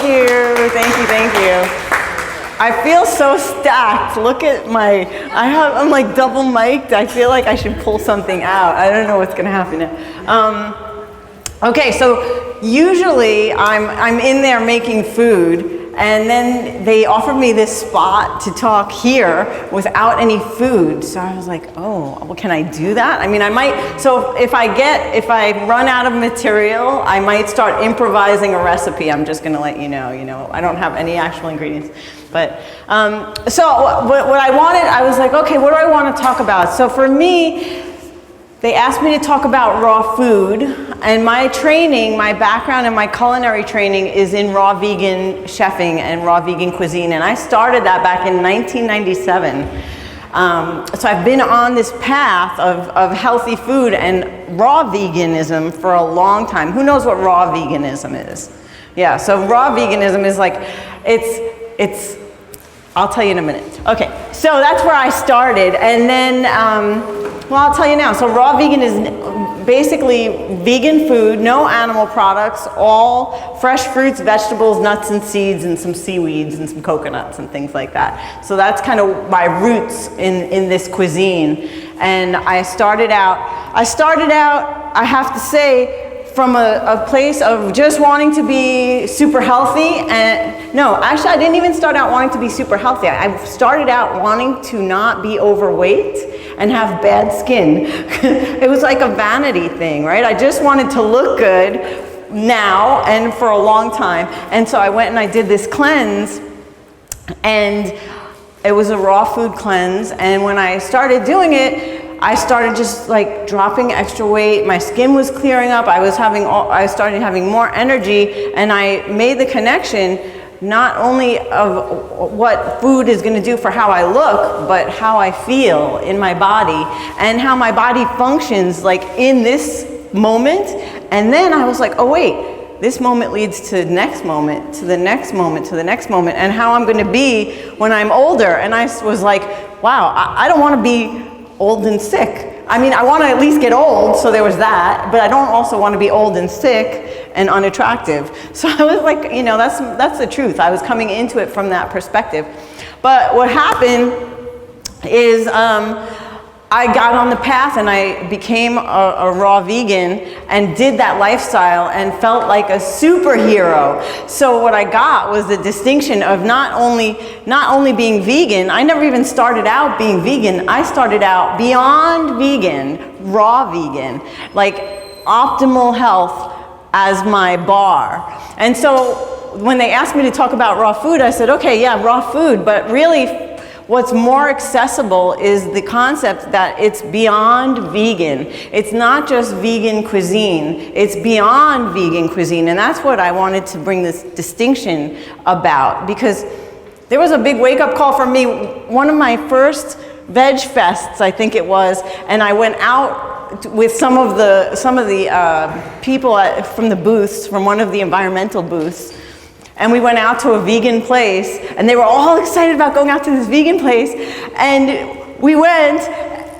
Thank you. I feel so stacked. Look at I'm like double mic'd. I feel like I should pull something out. I don't know what's gonna happen now. Okay, so usually I'm in there making food, and then they offered me this spot to talk here without any food. So I was like, oh, well, can I do that? I mean, I might, so if I run out of material, I might start improvising a recipe. I'm just gonna let you know, I don't have any actual ingredients. But, so what I was like, okay, what do I want to talk about? So for me, they asked me to talk about raw food, and my training, my background and my culinary training is in raw vegan chefing and raw vegan cuisine, and I started that back in 1997. So I've been on this path of healthy food and raw veganism for a long time. Who knows what raw veganism is? Yeah, so raw veganism is like, I'll tell you in a minute. Okay, so that's where I started, and then, well, I'll tell you now. So raw vegan is basically vegan food, no animal products, all fresh fruits, vegetables, nuts and seeds, and some seaweeds and some coconuts and things like that. So that's kind of my roots in this cuisine. And I started out, I have to say, from a place of just wanting to be super healthy, and no, actually I didn't even start out wanting to be super healthy. I started out wanting to not be overweight and have bad skin. It was like a vanity thing, right? I just wanted to look good now and for a long time. And so I went and I did this cleanse, and it was a raw food cleanse. And when I started doing it, I started just like dropping extra weight. My skin was clearing up. I started having more energy, and I made the connection not only of what food is going to do for how I look, but how I feel in my body and how my body functions like in this moment. And then I was like, oh wait, this moment leads to the next moment, to the next moment, to the next moment, and how I'm going to be when I'm older. And I was like, wow, I don't want to be old and sick. I mean, I want to at least get old, so there was that, but I don't also want to be old and sick and unattractive. So I was like, that's the truth. I was coming into it from that perspective. But what happened is I got on the path and I became a raw vegan and did that lifestyle and felt like a superhero. So what I got was the distinction of not only being vegan. I never even started out being vegan. I started out beyond vegan, raw vegan, like optimal health as my bar. And so when they asked me to talk about raw food, I said, okay, yeah, raw food, but really what's more accessible is the concept that it's beyond vegan. It's not just vegan cuisine, it's beyond vegan cuisine. And that's what I wanted to bring this distinction about, because there was a big wake-up call for me. One of my first veg fests, I think it was, and I went out with some of the people from the booths, from one of the environmental booths. And we went out to a vegan place, and they were all excited about going out to this vegan place. And we went,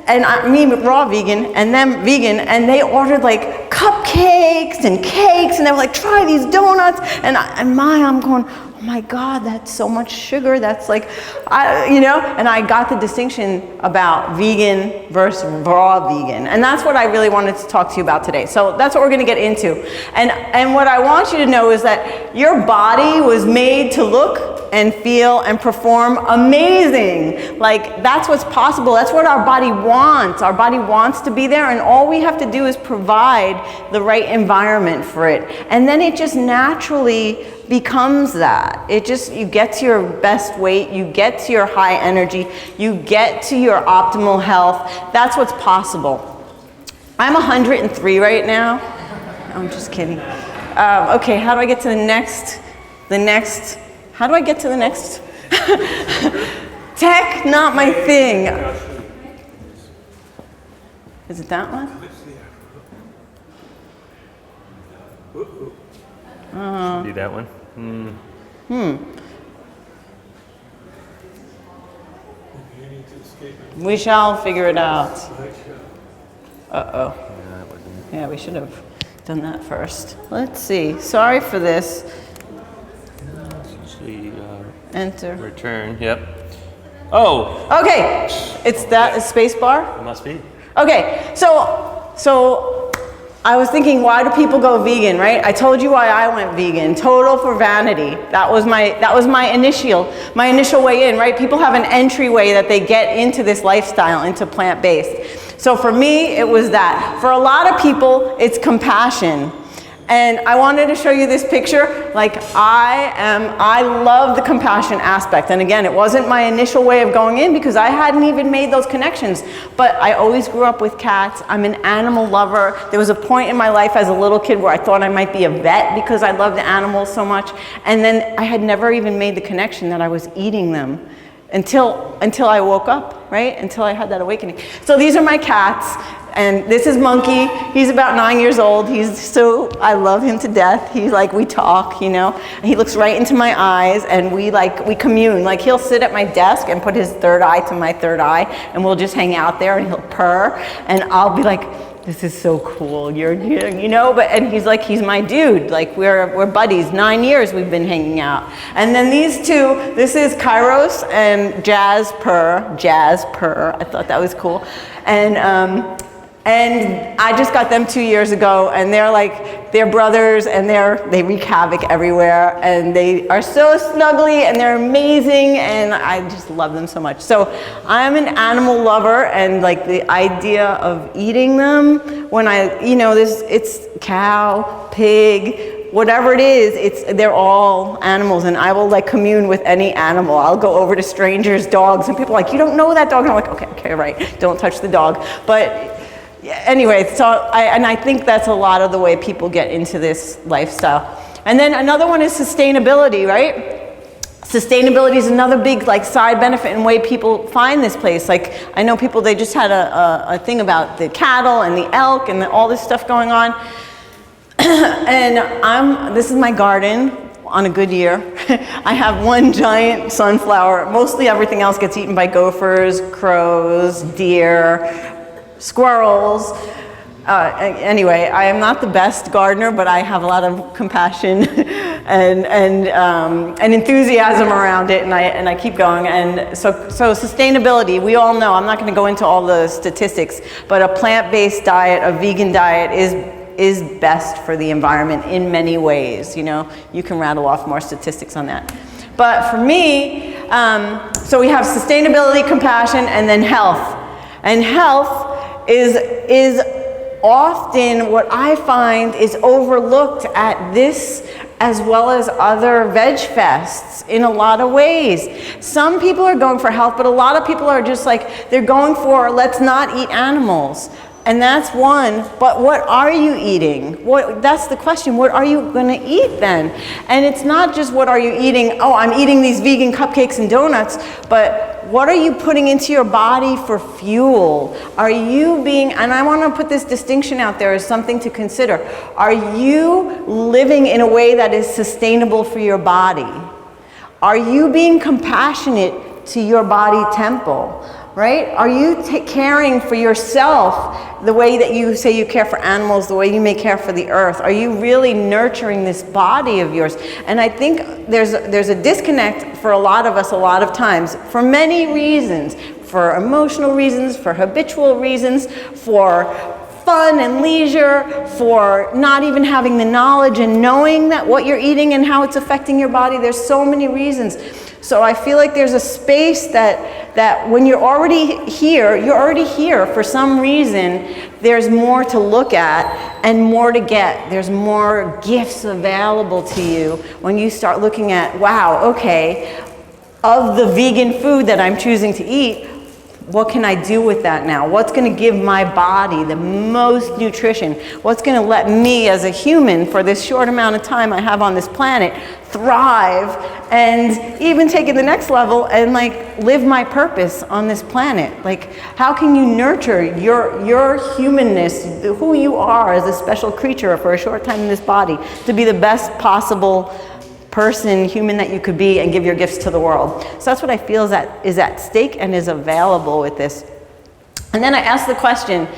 and me, raw vegan, and them vegan, and they ordered like cupcakes and cakes, and they were like, try these donuts. And I'm going, oh my God, that's so much sugar. That's like, and I got the distinction about vegan versus raw vegan. And that's what I really wanted to talk to you about today. So that's what we're going to get into. And what I want you to know is that your body was made to look and feel and perform amazing. Like, that's what's possible. That's what our body wants. Our body wants to be there, and all we have to do is provide the right environment for it. And then it just naturally becomes that. You get to your best weight, you get to your high energy, you get to your optimal health. That's what's possible. I'm 103 right now. I'm just kidding. Okay, how do I get to the next, how do I get to the next? Tech, not my thing. Is it that one? Do that one. We shall figure it out. Uh-oh. Yeah, we should have done that first. Let's see. Sorry for this. actually Enter. return. Yep. Oh, Okay, it's that space bar. it must be. Okay, so I was thinking, why do people go vegan, right? I told you why I went vegan. Total for vanity. That was my initial way in, right? People have an entryway that they get into this lifestyle, into plant-based. So for me, it was that. For a lot of people, it's compassion. And I wanted to show you this picture. Like, I love the compassion aspect. And again, it wasn't my initial way of going in because I hadn't even made those connections. But I always grew up with cats. I'm an animal lover. There was a point in my life as a little kid where I thought I might be a vet because I loved animals so much. And then I had never even made the connection that I was eating them until I woke up, right? Until I had that awakening. So these are my cats. And this is Monkey. He's about 9 years old. I love him to death. He's like, we talk, you know. He looks right into my eyes and we commune. Like, he'll sit at my desk and put his third eye to my third eye and we'll just hang out there and he'll purr and I'll be like, this is so cool. You know, and he's like, he's my dude. Like, we're buddies. 9 years we've been hanging out. And then these two, this is Kairos and Jazz Purr. I thought that was cool. And I just got them 2 years ago, and they're brothers, and they wreak havoc everywhere, and they are so snuggly, and they're amazing, and I just love them so much. So I'm an animal lover, and like the idea of eating them, when it's cow, pig, whatever it is, they're all animals, and I will like commune with any animal. I'll go over to strangers' dogs, and people are like, you don't know that dog? And I'm like, okay, right, don't touch the dog. But anyway, so I think that's a lot of the way people get into this lifestyle. And then another one is sustainability, right? Sustainability is another big like side benefit and way people find this place. Like, I know people, they just had a thing about the cattle and the elk and all this stuff going on. And this is my garden on a good year. I have one giant sunflower. Mostly everything else gets eaten by gophers, crows, deer, squirrels. Anyway, I am not the best gardener, but I have a lot of compassion and enthusiasm around it, and I keep going. And so sustainability, we all know, I'm not going to go into all the statistics, but a plant-based diet, a vegan diet is best for the environment in many ways. You know, you can rattle off more statistics on that. But for me, so we have sustainability, compassion, and then health. And health is often what I find is overlooked at this as well as other veg fests in a lot of ways. Some people are going for health, but a lot of people are just like, they're going for let's not eat animals. And that's one, but what are you eating? That's the question. What are you going to eat then? And it's not just what are you eating, oh, I'm eating these vegan cupcakes and donuts, but what are you putting into your body for fuel? Are you being, and I want to put this distinction out there as something to consider. Are you living in a way that is sustainable for your body? Are you being compassionate to your body temple? Right? Are you caring for yourself the way that you say you care for animals, the way you may care for the earth? Are you really nurturing this body of yours? And I think there's a disconnect for a lot of us a lot of times for many reasons, for emotional reasons, for habitual reasons, for fun and leisure, for not even having the knowledge and knowing that what you're eating and how it's affecting your body. There's so many reasons. So I feel like there's a space that when you're already here for some reason. There's more to look at and more to get. There's more gifts available to you when you start looking at, wow, okay, of the vegan food that I'm choosing to eat, what can I do with that now? What's going to give my body the most nutrition? What's going to let me as a human, for this short amount of time I have on this planet, thrive and even take it to the next level and like live my purpose on this planet? Like, how can you nurture your humanness, who you are as a special creature for a short time in this body, to be the best possible person, human that you could be, and give your gifts to the world? So that's what I feel is at stake and is available with this. And then I asked the question,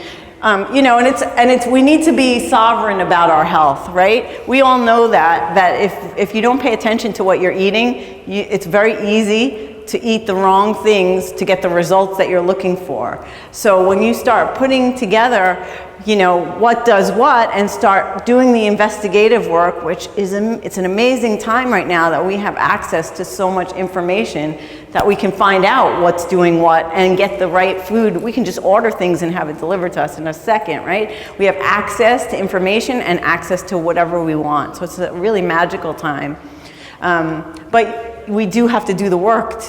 You know, and we need to be sovereign about our health, right? We all know that if you don't pay attention to what you're eating, it's very easy to eat the wrong things to get the results that you're looking for. So when you start putting together, you know, what does what, and start doing the investigative work, which is it's an amazing time right now that we have access to so much information that we can find out what's doing what and get the right food. We can just order things and have it delivered to us in a second, right? We have access to information and access to whatever we want. So it's a really magical time. But we do have to do the work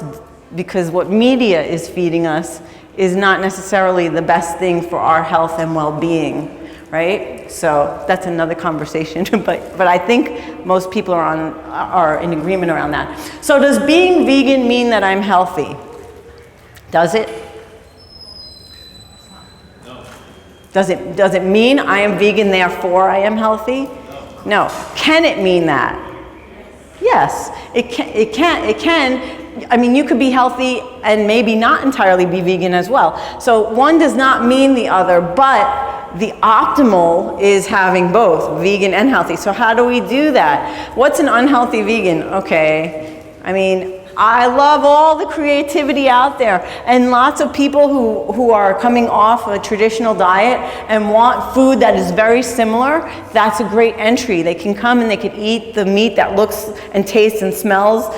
because what media is feeding us is not necessarily the best thing for our health and well-being, right? So that's another conversation, but I think most people are in agreement around that. So does being vegan mean that I'm healthy? Does it? No. Does it mean I am vegan, therefore I am healthy? No. Can it mean that? Yes, it can. I mean, you could be healthy and maybe not entirely be vegan as well. So one does not mean the other, but the optimal is having both, vegan and healthy. So how do we do that? What's an unhealthy vegan? Okay, I mean, I love all the creativity out there, and lots of people who are coming off a traditional diet and want food that is very similar. That's a great entry. They can come and they can eat the meat that looks and tastes and smells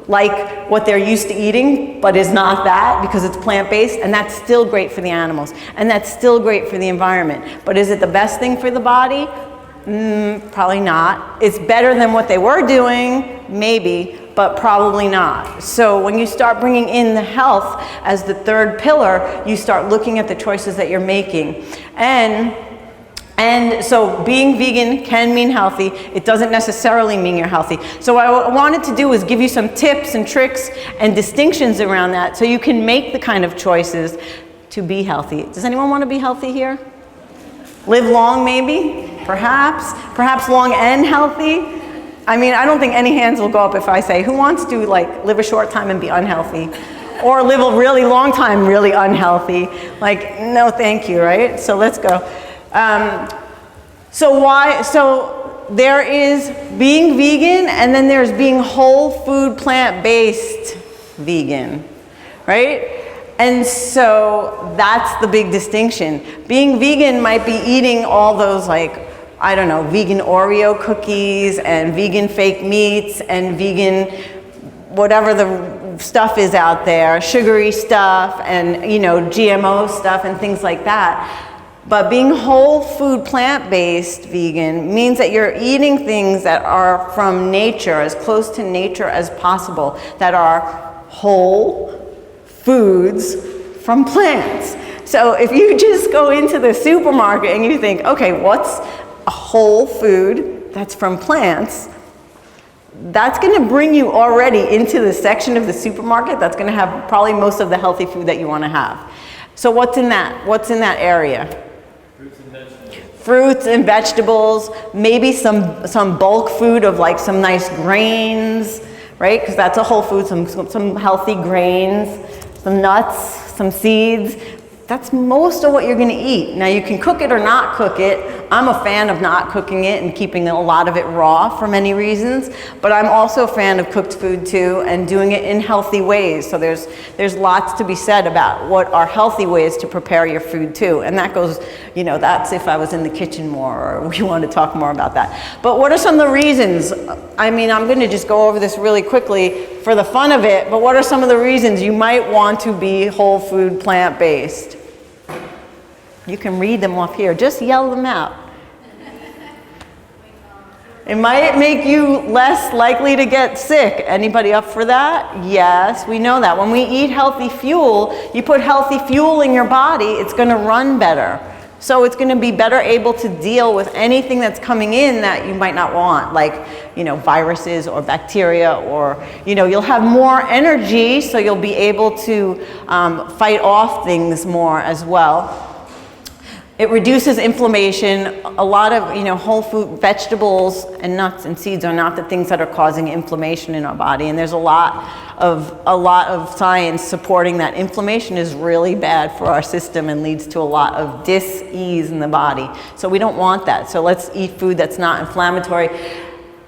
like what they're used to eating, but is not that because it's plant-based, and that's still great for the animals, and that's still great for the environment. But is it the best thing for the body? Probably not. It's better than what they were doing, maybe, but probably not. So when you start bringing in the health as the third pillar, you start looking at the choices that you're making. And so being vegan can mean healthy. It doesn't necessarily mean you're healthy. So what I wanted to do is give you some tips and tricks and distinctions around that so you can make the kind of choices to be healthy. Does anyone want to be healthy here? Live long, maybe? Perhaps long and healthy? I mean, I don't think any hands will go up if I say, who wants to like live a short time and be unhealthy? Or live a really long time really unhealthy? Like, no thank you, right? So let's go. So there is being vegan, and then there's being whole food plant-based vegan, right? And so that's the big distinction. Being vegan might be eating all those, like, I don't know, vegan Oreo cookies and vegan fake meats and vegan whatever the stuff is out there, sugary stuff and, you know, GMO stuff and things like that. But being whole food plant-based vegan means that you're eating things that are from nature, as close to nature as possible, that are whole foods from plants. So if you just go into the supermarket and you think, okay, what's a whole food that's from plants? That's going to bring you already into the section of the supermarket that's going to have probably most of the healthy food that you want to have. So what's in that? What's in that area? Fruits and vegetables, maybe some bulk food of like some nice grains, right? Because that's a whole food, some healthy grains, some nuts, some seeds. That's most of what you're going to eat. Now you can cook it or not cook it. I'm a fan of not cooking it and keeping a lot of it raw for many reasons, but I'm also a fan of cooked food too and doing it in healthy ways. So there's lots to be said about what are healthy ways to prepare your food too. And that goes, you know, that's if I was in the kitchen more or we want to talk more about that. But what are some of the reasons? I mean, I'm going to just go over this really quickly for the fun of it, but what are some of the reasons you might want to be whole food plant-based? You can read them off here. Just yell them out. It might make you less likely to get sick. Anybody up for that? Yes, we know that. When we eat healthy fuel, you put healthy fuel in your body, it's going to run better. So it's going to be better able to deal with anything that's coming in that you might not want, like, you know, viruses or bacteria, or, you know, you'll have more energy, so you'll be able to fight off things more as well. It reduces inflammation. A lot of, whole food vegetables and nuts and seeds are not the things that are causing inflammation in our body. And there's a lot of science supporting that inflammation is really bad for our system and leads to a lot of dis-ease in the body. So we don't want that. So let's eat food that's not inflammatory.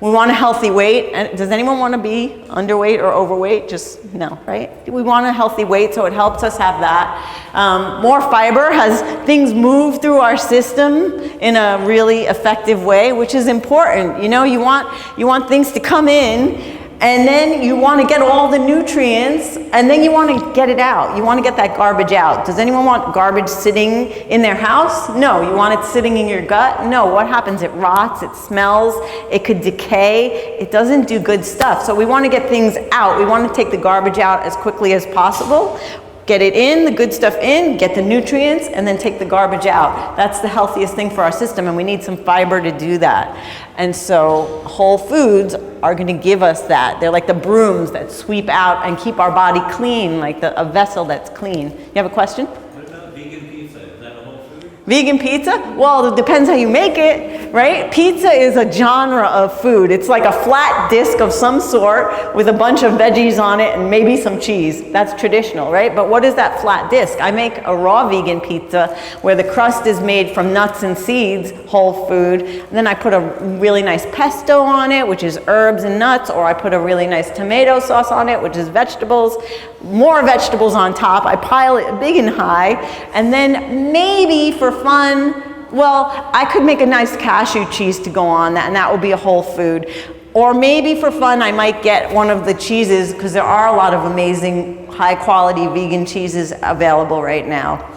We want a healthy weight. And does anyone want to be underweight or overweight? Just no, right? We want a healthy weight, so it helps us have that. More fiber has things move through our system in a really effective way, which is important. You want things to come in, and then you want to get all the nutrients, and then you want to get it out. You want to get that garbage out. Does anyone want garbage sitting in their house? No. You want it sitting in your gut? No. What happens? It rots, it smells, it could decay. It doesn't do good stuff. So we want to get things out. We want to take the garbage out as quickly as possible. Get it in, the good stuff in, get the nutrients, and then take the garbage out. That's the healthiest thing for our system, and we need some fiber to do that. And so whole foods are going to give us that. They're like the brooms that sweep out and keep our body clean, like a vessel that's clean. You have a question? What about vegan pizza? Is that a whole food? Vegan pizza? Well, it depends how you make it, right? Pizza is a genre of food. It's like a flat disc of some sort with a bunch of veggies on it and maybe some cheese. That's traditional, right? But what is that flat disc? I make a raw vegan pizza where the crust is made from nuts and seeds, whole food. And then I put a really nice pesto on it, which is herbs and nuts, or I put a really nice tomato sauce on it, which is vegetables. More vegetables on top. I pile it big and high. And then maybe for fun, well, I could make a nice cashew cheese to go on that, and that would be a whole food. Or maybe for fun, I might get one of the cheeses, because there are a lot of amazing, high-quality vegan cheeses available right now.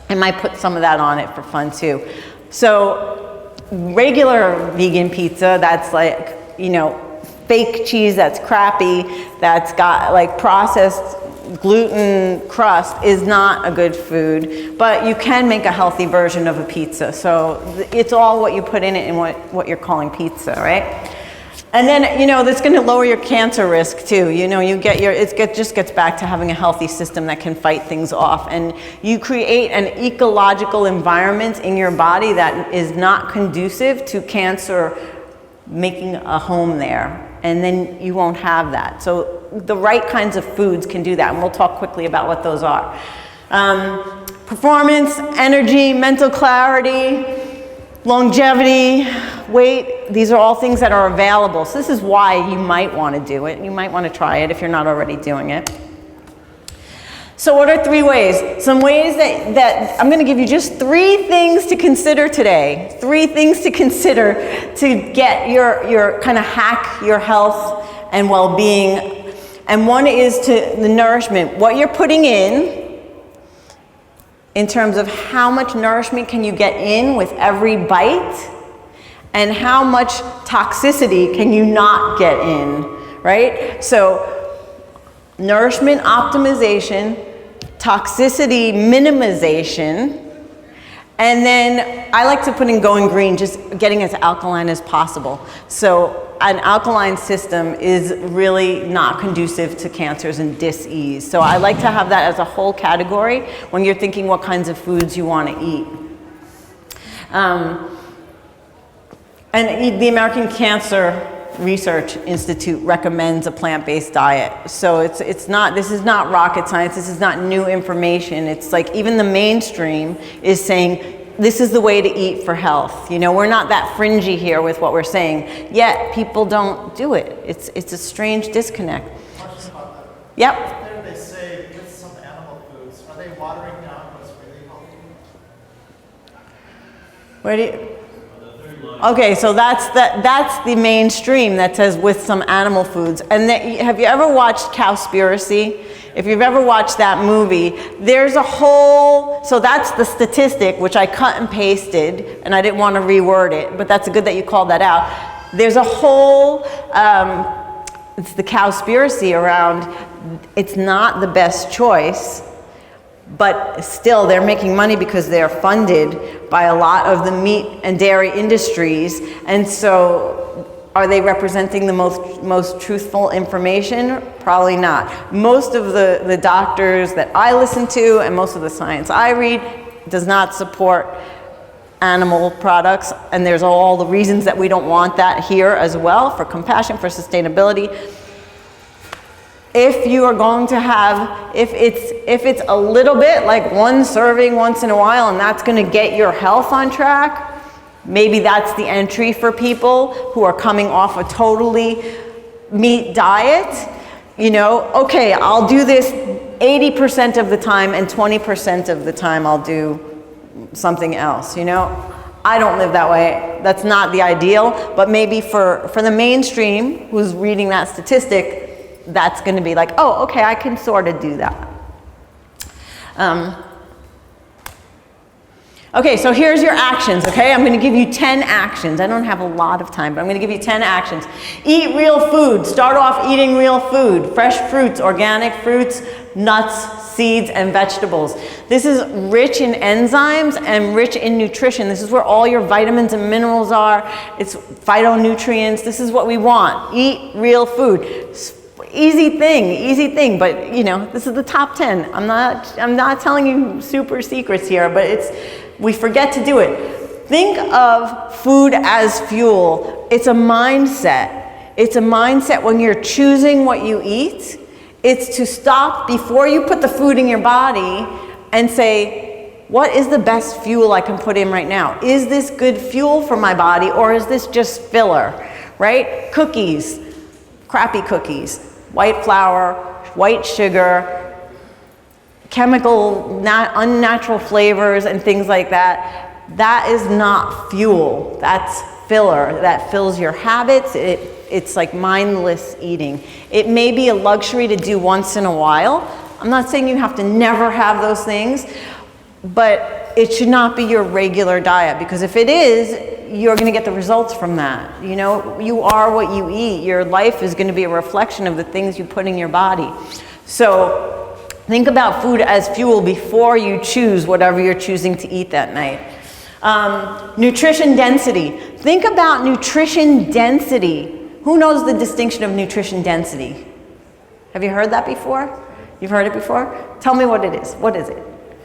I might put some of that on it for fun, too. So regular vegan pizza, that's like, fake cheese that's crappy, that's got like processed gluten crust is not a good food, but you can make a healthy version of a pizza. So it's all what you put in it and what you're calling pizza, right? And then, that's going to lower your cancer risk too. Just gets back to having a healthy system that can fight things off. And you create an ecological environment in your body that is not conducive to cancer making a home there. And then you won't have that. So the right kinds of foods can do that, and we'll talk quickly about what those are. Performance, energy, mental clarity, longevity, weight, these are all things that are available. So this is why you might want to do it. You might want to try it if you're not already doing it. So what are 3 ways? Some ways that I'm going to give you just 3 things to consider today. 3 things to consider to get your kind of hack your health and well-being. And one is to the nourishment. What you're putting in terms of how much nourishment can you get in with every bite, and how much toxicity can you not get in, right? So nourishment optimization, toxicity minimization, and then I like to put in going green, just getting as alkaline as possible. So an alkaline system is really not conducive to cancers and dis-ease. So I like to have that as a whole category when you're thinking what kinds of foods you want to eat. And the American Cancer Research Institute recommends a plant-based diet. So this is not rocket science, this is not new information. It's like even the mainstream is saying this is the way to eat for health. We're not that fringy here with what we're saying, yet people don't do it. It's a strange disconnect. Question about that. Yep. There they say with some animal foods, are they watering down what's really healthy? Where do you... Okay, so that's the mainstream that says with some animal foods. And have you ever watched Cowspiracy? If you've ever watched that movie, there's a whole, so that's the statistic, which I cut and pasted, and I didn't want to reword it, but that's good that you called that out. There's a whole, it's the Cowspiracy around, it's not the best choice, but still they're making money because they're funded by a lot of the meat and dairy industries. And so are they representing the most truthful information? Probably not. Most of the doctors that I listen to and most of the science I read does not support animal products, and there's all the reasons that we don't want that here as well, for compassion, for sustainability. If you are going to have, if it's a little bit, like one serving once in a while, and that's going to get your health on track, maybe that's the entry for people who are coming off a totally meat diet. You know, okay, I'll do this 80% of the time, and 20% of the time I'll do something else, you know. I don't live that way. That's not the ideal, but maybe for the mainstream who's reading that statistic, that's going to be like, oh, okay, I can sort of do that. Okay, so here's your actions, okay? I'm going to give you 10 actions. I don't have a lot of time, but I'm going to give you 10 actions. Eat real food. Start off eating real food. Fresh fruits, organic fruits, nuts, seeds, and vegetables. This is rich in enzymes and rich in nutrition. This is where all your vitamins and minerals are. It's phytonutrients. This is what we want. Eat real food. Easy thing, but you know, this is the top 10. I'm not telling you super secrets here, but we forget to do it. Think of food as fuel. It's a mindset. It's a mindset when you're choosing what you eat. It's to stop before you put the food in your body and say, what is the best fuel I can put in right now? Is this good fuel for my body, or is this just filler, right? Cookies, crappy cookies, white flour, white sugar, chemical, unnatural flavors and things like that. That is not fuel. That's filler. That fills your habits. It's like mindless eating. It may be a luxury to do once in a while. I'm not saying you have to never have those things, but it should not be your regular diet, because if it is, you're going to get the results from that. You know, you are what you eat. Your life is going to be a reflection of the things you put in your body. So think about food as fuel before you choose whatever you're choosing to eat that night. Nutrition density. Think about nutrition density. Who knows the distinction of nutrition density? Have you heard that before? You've heard it before? Tell me what it is. What is it?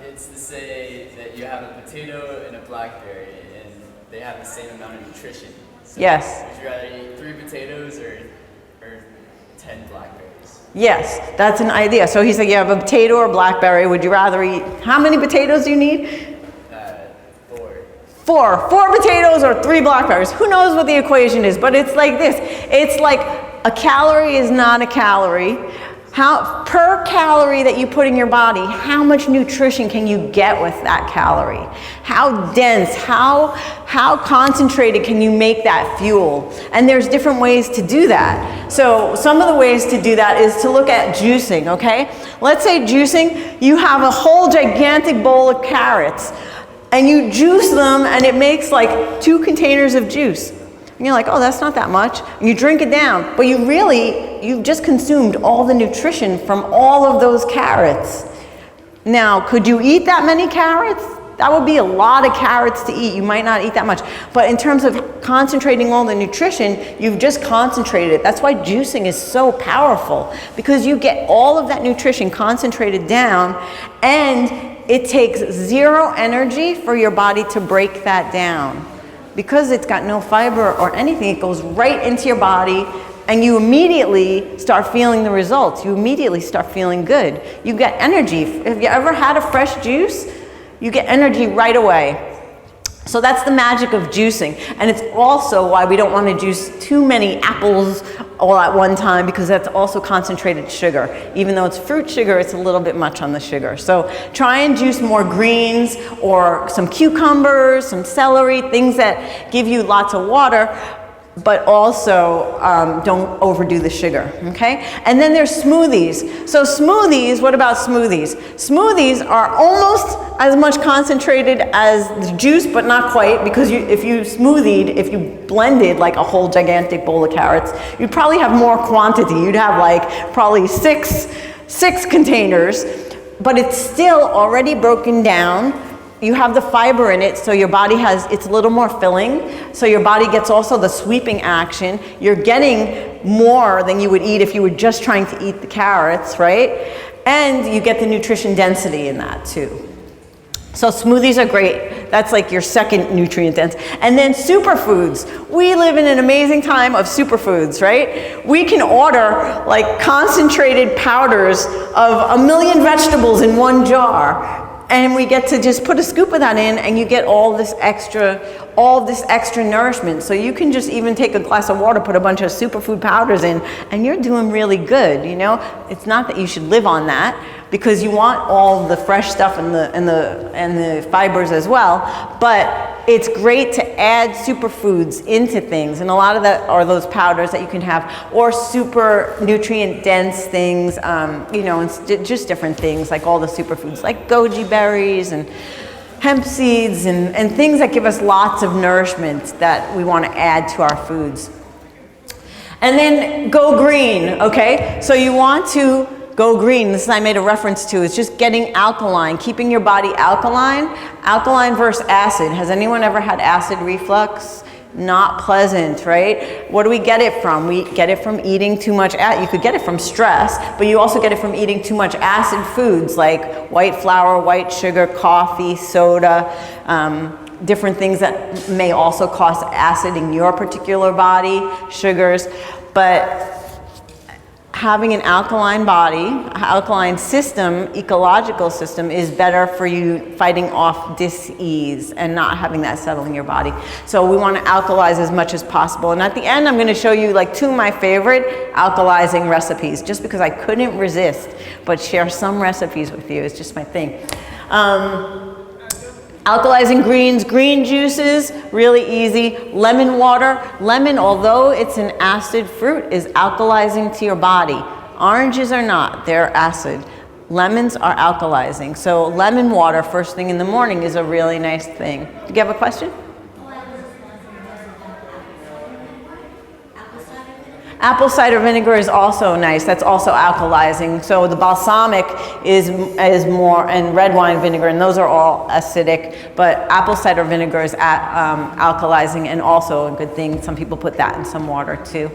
It's to say that you have a potato and a blackberry, and they have the same amount of nutrition. So yes. Would you rather eat 3 potatoes or 10 blackberries? Yes, that's an idea. So he said you have a potato or blackberry. Would you rather eat, how many potatoes do you need? 4. 4 potatoes or 3 blackberries. Who knows what the equation is, but it's like this. It's like a calorie is not a calorie. Per calorie that you put in your body, how much nutrition can you get with that calorie? How dense, how concentrated can you make that fuel? And there's different ways to do that. So some of the ways to do that is to look at juicing, okay? Let's say juicing, you have a whole gigantic bowl of carrots, and you juice them, and it makes like 2 containers of juice. And you're like, oh, that's not that much. And you drink it down, but you've just consumed all the nutrition from all of those carrots. Now, could you eat that many carrots? That would be a lot of carrots to eat. You might not eat that much. But in terms of concentrating all the nutrition, you've just concentrated it. That's why juicing is so powerful, because you get all of that nutrition concentrated down, and it takes 0 energy for your body to break that down. Because it's got no fiber or anything, it goes right into your body, and you immediately start feeling the results. You immediately start feeling good. You get energy. Have you ever had a fresh juice? You get energy right away. So that's the magic of juicing. And it's also why we don't want to juice too many apples all at one time, because that's also concentrated sugar. Even though it's fruit sugar, it's a little bit much on the sugar. So try and juice more greens, or some cucumbers, some celery, things that give you lots of water, but also don't overdo the sugar, okay? And then there's smoothies. So smoothies, what about smoothies? Smoothies are almost as much concentrated as the juice, but not quite, because if you blended like a whole gigantic bowl of carrots, you'd probably have more quantity. You'd have like probably six containers, but it's still already broken down. You have the fiber in it, so your body it's a little more filling, so your body gets also the sweeping action. You're getting more than you would eat if you were just trying to eat the carrots, right? And you get the nutrition density in that too. So smoothies are great. That's like your second nutrient dense. And then superfoods. We live in an amazing time of superfoods, right? We can order like concentrated powders of 1 million vegetables in one jar. And we get to just put a scoop of that in, and you get all this extra nourishment. So you can just even take a glass of water, put a bunch of superfood powders in, and you're doing really good, you know? It's not that you should live on that, because you want all the fresh stuff and the fibers as well, but it's great to add superfoods into things, and a lot of that are those powders that you can have, or super nutrient dense things, you know, and just different things like all the superfoods like goji berries and hemp seeds and things that give us lots of nourishment that we want to add to our foods. And then go green, okay? So you want to go green. This I made a reference to. It's just getting alkaline, keeping your body alkaline. Alkaline versus acid. Has anyone ever had acid reflux? Not pleasant, right? What do we get it from? We get it from eating too much. You could get it from stress, but you also get it from eating too much acid foods like white flour, white sugar, coffee, soda, different things that may also cause acid in your particular body, sugars. But having an alkaline body, alkaline system, ecological system is better for you fighting off dis-ease and not having that settle in your body. So we want to alkalize as much as possible. And at the end, I'm going to show you like 2 of my favorite alkalizing recipes, just because I couldn't resist, but share some recipes with you. It's just my thing. Alkalizing greens, green juices, really easy. Lemon water. Lemon, although it's an acid fruit, is alkalizing to your body. Oranges are not, they're acid. Lemons are alkalizing. So lemon water first thing in the morning is a really nice thing. Do you have a question? Apple cider vinegar is also nice. That's also alkalizing. So the balsamic is more, and red wine vinegar, and those are all acidic. But apple cider vinegar is alkalizing and also a good thing. Some people put that in some water too.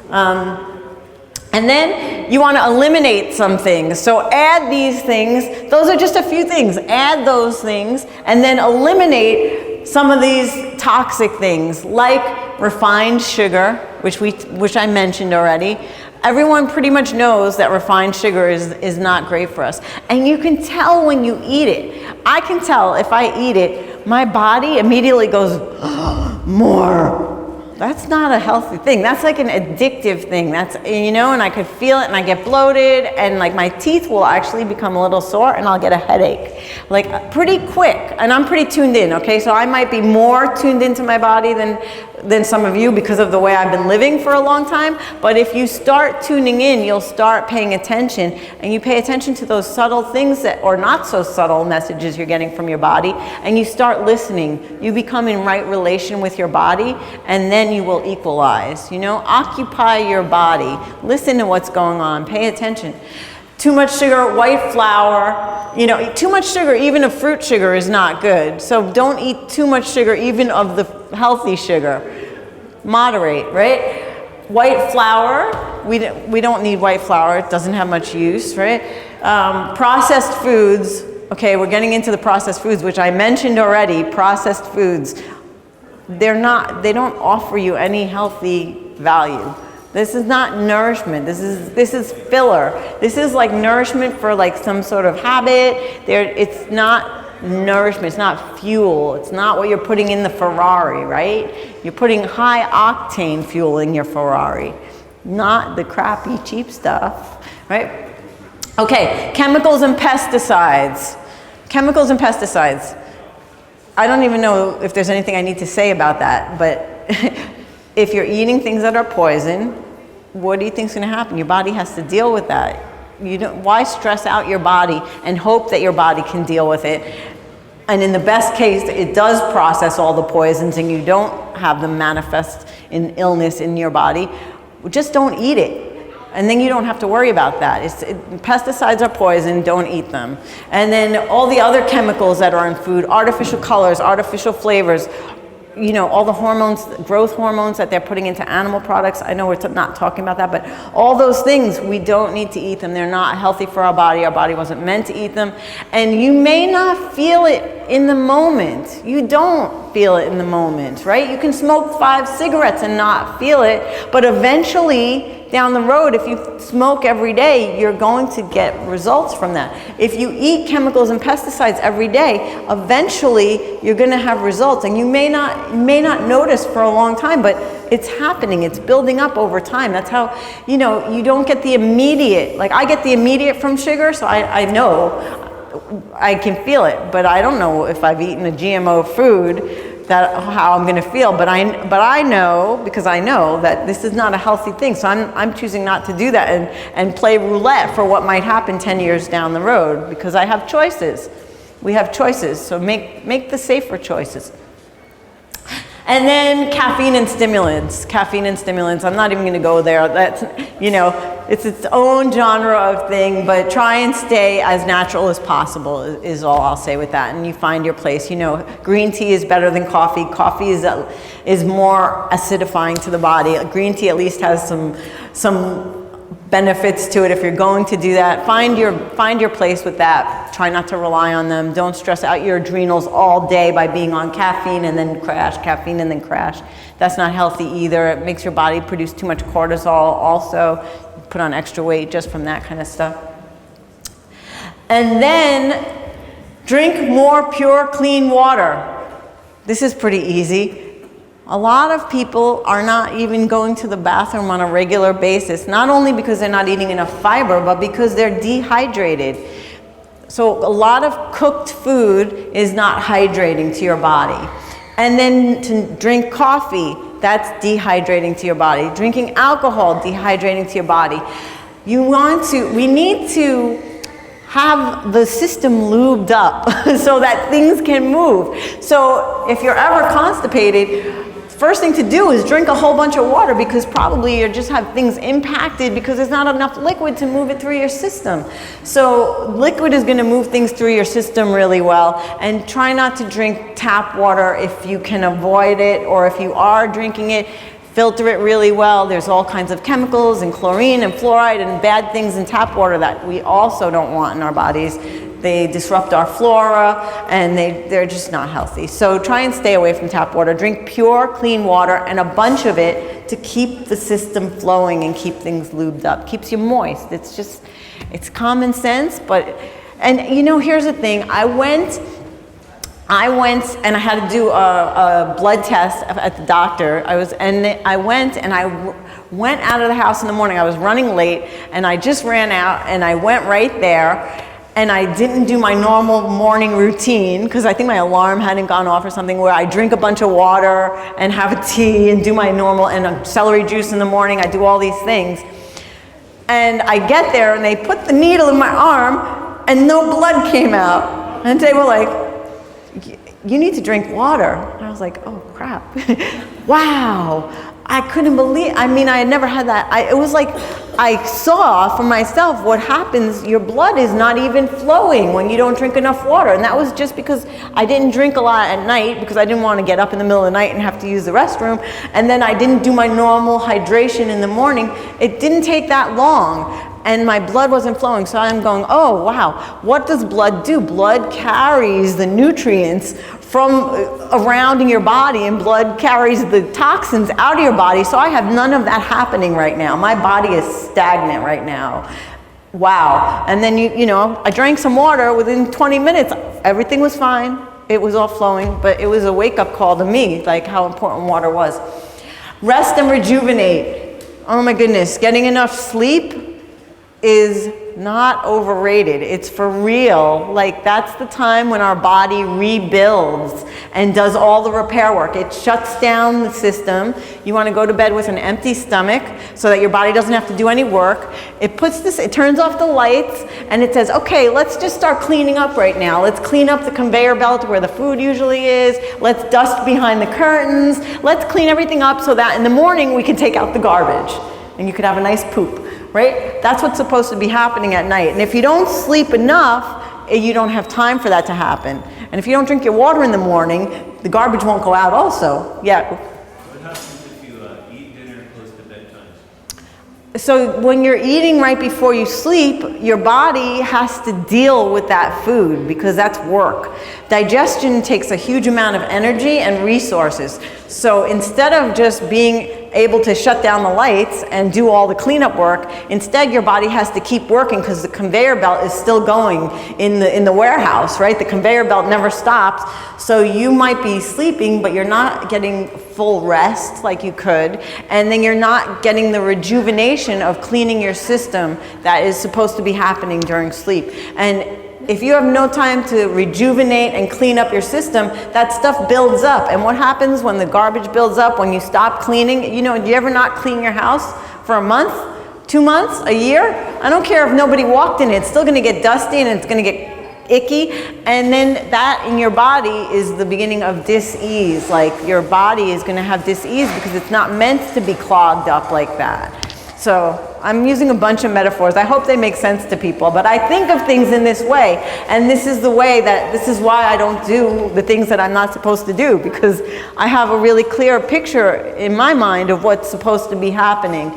And then you want to eliminate some things. So add these things. Those are just a few things. Add those things and then eliminate some of these toxic things like refined sugar, which I mentioned already. Everyone pretty much knows that refined sugar is not great for us. And you can tell when you eat it. I can tell if I eat it, my body immediately goes, more. That's not a healthy thing. That's like an addictive thing. That's, you know, and I could feel it and I get bloated and like my teeth will actually become a little sore and I'll get a headache. Like pretty quick, and I'm pretty tuned in, okay? So I might be more tuned into my body than some of you because of the way I've been living for a long time. But if you start tuning in, you'll start paying attention, and you pay attention to those subtle things that, or not so subtle messages you're getting from your body, and you start listening. You become in right relation with your body, and then you will equalize, you know? Occupy your body. Listen to what's going on. Pay attention. Too much sugar, white flour, you know, too much sugar, even of fruit sugar is not good. So don't eat too much sugar, even of the healthy sugar. Moderate, right? White flour, we don't need white flour. It doesn't have much use, right? Processed foods, okay, we're getting into the processed foods, which I mentioned already. Processed foods, they don't offer you any healthy value. This is not nourishment. This is filler. This is like nourishment for like some sort of habit. It's not nourishment. It's not fuel. It's not what you're putting in the Ferrari, right? You're putting high octane fuel in your Ferrari, not the crappy cheap stuff, right? Okay, chemicals and pesticides. Chemicals and pesticides. I don't even know if there's anything I need to say about that, but if you're eating things that are poison, what do you think is going to happen? Your body has to deal with that. Why stress out your body and hope that your body can deal with it? And in the best case, it does process all the poisons and you don't have them manifest in illness in your body. Just don't eat it. And then you don't have to worry about that. Pesticides are poison, don't eat them. And then all the other chemicals that are in food, artificial colors, artificial flavors, you know, all the hormones, growth hormones that they're putting into animal products. I know we're not talking about that, but all those things, we don't need to eat them. They're not healthy for our body. Our body wasn't meant to eat them. And you may not feel it in the moment. You don't feel it in the moment, right? You can smoke 5 cigarettes and not feel it, but eventually down the road, if you smoke every day, you're going to get results from that. If you eat chemicals and pesticides every day, eventually you're going to have results, and you may not notice for a long time, but it's happening. It's building up over time. That's how, you know, you don't get the immediate. Like I get the immediate from sugar, so I know I can feel it, but I don't know if I've eaten a GMO food that how I'm going to feel, but I know, because I know that this is not a healthy thing, so I'm choosing not to do that and play roulette for what might happen 10 years down the road, because I have choices. We have choices, so make the safer choices. And then caffeine and stimulants. Caffeine and stimulants, I'm not even going to go there. That's, you know, it's its own genre of thing, but try and stay as natural as possible is all I'll say with that. And you find your place. You know, green tea is better than coffee. Coffee is more acidifying to the body. Green tea at least has some benefits to it. If you're going to do that, find your place with that. Try not to rely on them. Don't stress out your adrenals all day by being on caffeine and then crash. That's not healthy either. It makes your body produce too much cortisol also. Put on extra weight just from that kind of stuff. And then drink more pure, clean water. This is pretty easy. A lot of people are not even going to the bathroom on a regular basis, not only because they're not eating enough fiber, but because they're dehydrated. So a lot of cooked food is not hydrating to your body. And then to drink coffee, that's dehydrating to your body. Drinking alcohol, dehydrating to your body. We need to have the system lubed up so that things can move. So if you're ever constipated, first thing to do is drink a whole bunch of water, because probably you just have things impacted because there's not enough liquid to move it through your system. So liquid is going to move things through your system really well. And try not to drink tap water if you can avoid it, or if you are drinking it, filter it really well. There's all kinds of chemicals and chlorine and fluoride and bad things in tap water that we also don't want in our bodies. They disrupt our flora, and they're just not healthy. So try and stay away from tap water. Drink pure, clean water, and a bunch of it to keep the system flowing and keep things lubed up. Keeps you moist. It's common sense, and you know, here's the thing. I went and I had to do a blood test at the doctor. I went out of the house in the morning. I was running late, and I just ran out, and I went right there. And I didn't do my normal morning routine, because I think my alarm hadn't gone off or something, where I drink a bunch of water and have a tea and do my normal, and a celery juice in the morning. I do all these things. And I get there, and they put the needle in my arm, and no blood came out. And they were like, "You need to drink water." And I was like, "Oh, crap." Wow. I couldn't believe, I had never had that. It was like I saw for myself what happens. Your blood is not even flowing when you don't drink enough water. And that was just because I didn't drink a lot at night, because I didn't want to get up in the middle of the night and have to use the restroom. And then I didn't do my normal hydration in the morning. It didn't take that long. And my blood wasn't flowing, so I'm going, oh wow, what does blood do? Blood carries the nutrients from around in your body, and blood carries the toxins out of your body, so I have none of that happening right now. My body is stagnant right now. Wow. And then, you know, I drank some water. Within 20 minutes, everything was fine. It was all flowing, but it was a wake-up call to me, like how important water was. Rest and rejuvenate. Oh my goodness, getting enough sleep is not overrated. It's for real. Like, that's the time when our body rebuilds and does all the repair work. It shuts down the system. You want to go to bed with an empty stomach so that your body doesn't have to do any work. It turns off the lights, and it says, okay, let's just start cleaning up right now. Let's clean up the conveyor belt where the food usually is. Let's dust behind the curtains. Let's clean everything up so that in the morning we can take out the garbage and you could have a nice poop. Right? That's what's supposed to be happening at night. And if you don't sleep enough, you don't have time for that to happen. And if you don't drink your water in the morning, the garbage won't go out also. Yeah. What happens if you eat dinner close to bedtime? So when you're eating right before you sleep, your body has to deal with that food because that's work. Digestion takes a huge amount of energy and resources. So instead of just being able to shut down the lights and do all the cleanup work, instead your body has to keep working because the conveyor belt is still going in the warehouse, right? The conveyor belt never stops. So you might be sleeping, but you're not getting full rest like you could, and then you're not getting the rejuvenation of cleaning your system that is supposed to be happening during sleep. And if you have no time to rejuvenate and clean up your system, that stuff builds up. And what happens when the garbage builds up, when you stop cleaning? You know, do you ever not clean your house for a month, 2 months, a year? I don't care if nobody walked in it, it's still gonna get dusty and it's gonna get icky. And then that in your body is the beginning of dis-ease. Like your body is gonna have dis-ease because it's not meant to be clogged up like that. So I'm using a bunch of metaphors. I hope they make sense to people, but I think of things in this way, and this is why I don't do the things that I'm not supposed to do, because I have a really clear picture in my mind of what's supposed to be happening.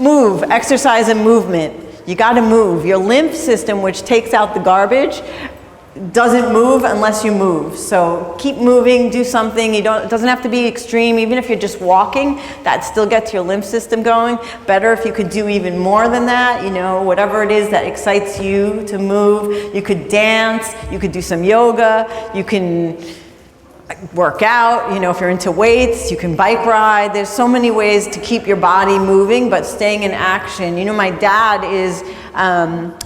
Move, exercise and movement. You gotta move. Your lymph system, which takes out the garbage, doesn't move unless you move. So keep moving, do something. It doesn't have to be extreme. Even if you're just walking, that still gets your lymph system going. Better if you could do even more than that, you know, whatever it is that excites you to move. You could dance, you could do some yoga, you can work out, you know, if you're into weights, you can bike ride. There's so many ways to keep your body moving, but staying in action. You know, my dad is,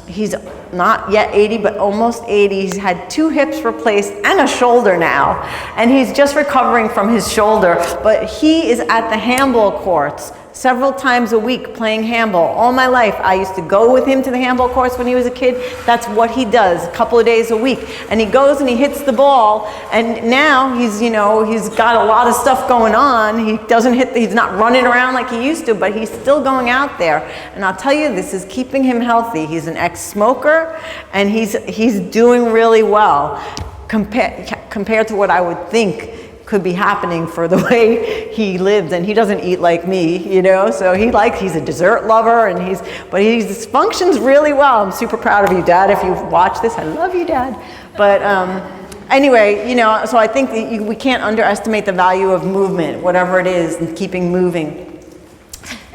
he's not yet 80, but almost 80. He's had 2 hips replaced and a shoulder now. And he's just recovering from his shoulder, but he is at the handball courts several times a week playing handball. All my life, I used to go with him to the handball courts when he was a kid. That's what he does, a couple of days a week. And he goes and he hits the ball, and now he's, you know, he's got a lot of stuff going on. He's not running around like he used to, but he's still going out there. And I'll tell you, this is keeping him healthy. He's an ex-smoker, and he's doing really well compared to what I would think could be happening for the way he lives. And he doesn't eat like me, you know, so he's a dessert lover, and he functions really well. I'm super proud of you, Dad. If you watch this, I love you, Dad. But anyway, you know, so I think that we can't underestimate the value of movement, whatever it is, and keeping moving.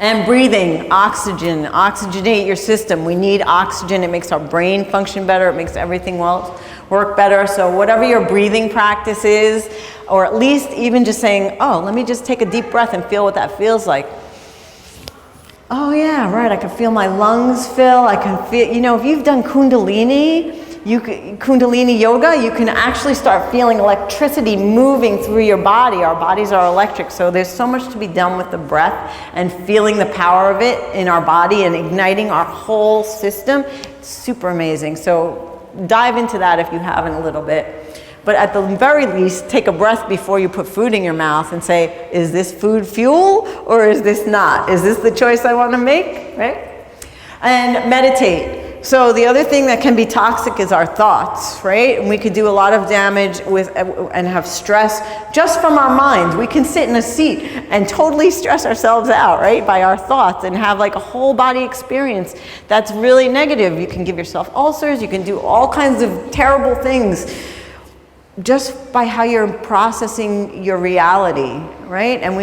And breathing, oxygen, oxygenate your system. We need oxygen. It makes our brain function better. It makes everything work better. So whatever your breathing practice is, or at least even just saying, oh, let me just take a deep breath and feel what that feels like. Oh yeah, right, I can feel my lungs fill. I can feel, you know, if you've done Kundalini yoga, you can actually start feeling electricity moving through your body. Our bodies are electric, so there's so much to be done with the breath and feeling the power of it in our body and igniting our whole system. It's super amazing. So dive into that if you haven't a little bit. But at the very least, take a breath before you put food in your mouth and say, is this food fuel or is this not? Is this the choice I want to make, right? And meditate. So the other thing that can be toxic is our thoughts, right? And we could do a lot of damage and have stress just from our minds. We can sit in a seat and totally stress ourselves out, right, by our thoughts, and have like a whole body experience that's really negative. You can give yourself ulcers. You can do all kinds of terrible things just by how you're processing your reality, right? And